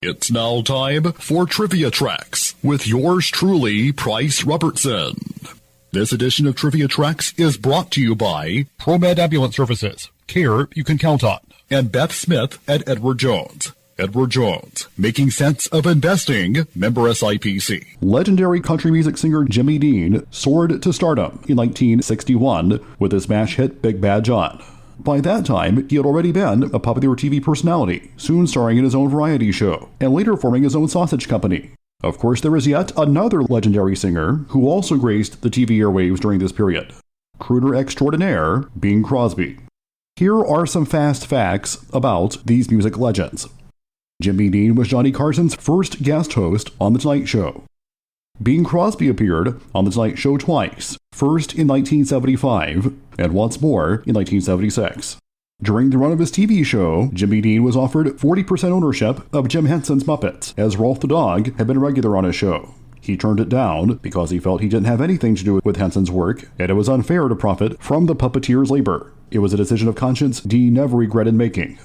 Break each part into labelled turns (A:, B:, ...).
A: It's now time for Trivia Tracks with yours truly, Price Robertson. This edition of Trivia Tracks is brought to you by ProMed Ambulance Services, care you can count on, and Beth Smith at Edward Jones. Edward Jones, making sense of investing, member SIPC. Legendary country music singer Jimmy Dean soared to stardom in 1961 with his smash hit Big Bad John. By that time, he had already been a popular TV personality, soon starring in his own variety show, and later forming his own sausage company. Of course, there is yet another legendary singer who also graced the TV airwaves during this period. Crooner extraordinaire, Bing Crosby. Here are some fast facts about these music legends. Jimmy Dean was Johnny Carson's first guest host on The Tonight Show. Bing Crosby appeared on The Tonight Show twice, first in 1975 and once more in 1976. During the run of his TV show, Jimmy Dean was offered 40% ownership of Jim Henson's Muppets, as Rolf the dog had been a regular on his show. He turned it down because he felt he didn't have anything to do with Henson's work, and it was unfair to profit from the puppeteer's labor. It was a decision of conscience Dean never regretted making.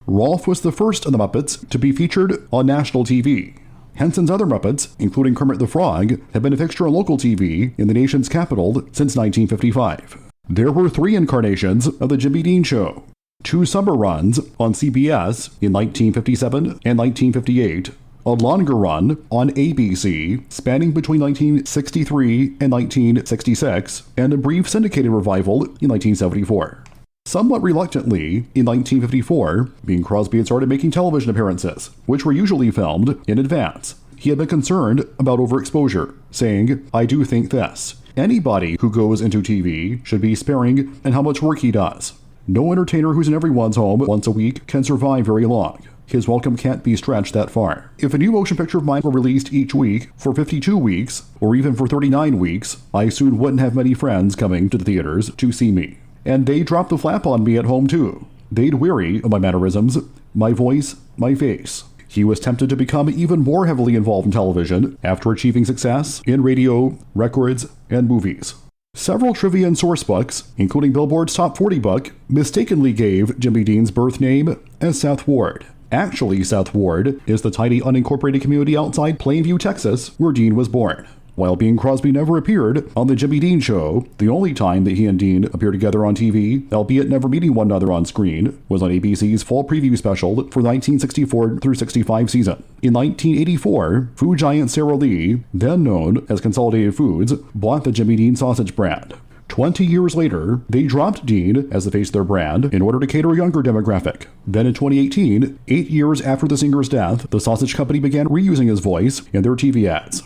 A: Rolf was the first of the Muppets to be featured on national TV. Henson's other Muppets, including Kermit the Frog, have been a fixture on local TV in the nation's capital since 1955. There were 3 incarnations of The Jimmy Dean Show, 2 summer runs on CBS in 1957 and 1958, a longer run on ABC spanning between 1963 and 1966, and a brief syndicated revival in 1974. Somewhat reluctantly, in 1954, Bing Crosby had started making television appearances, which were usually filmed in advance. He had been concerned about overexposure, saying, "I do think this. Anybody who goes into TV should be sparing in how much work he does. No entertainer who's in everyone's home once a week can survive very long. His welcome can't be stretched that far. If a new motion picture of mine were released each week for 52 weeks, or even for 39 weeks, I soon wouldn't have many friends coming to the theaters to see me. And they dropped the flap on me at home too. They'd weary of my mannerisms, my voice, my face." He was tempted to become even more heavily involved in television after achieving success in radio, records, and movies. Several trivia and source books, including Billboard's Top 40 book, mistakenly gave Jimmy Dean's birth name as Seth Ward. Actually, Seth Ward is the tiny unincorporated community outside Plainview, Texas, where Dean was born. While Bing Crosby never appeared on The Jimmy Dean Show, the only time that he and Dean appeared together on TV, albeit never meeting one another on screen, was on ABC's fall preview special for the 1964 through 65 season. In 1984, food giant Sara Lee, then known as Consolidated Foods, bought the Jimmy Dean sausage brand. 20 years later, they dropped Dean as the face of their brand in order to cater a younger demographic. Then in 2018, 8 years after the singer's death, the sausage company began reusing his voice in their TV ads.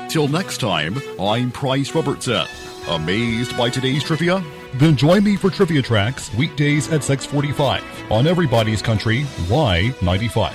A: Till next time, I'm Price Robertson. Amazed by today's trivia? Then join me for Trivia Tracks weekdays at 6:45 on Everybody's Country Y95.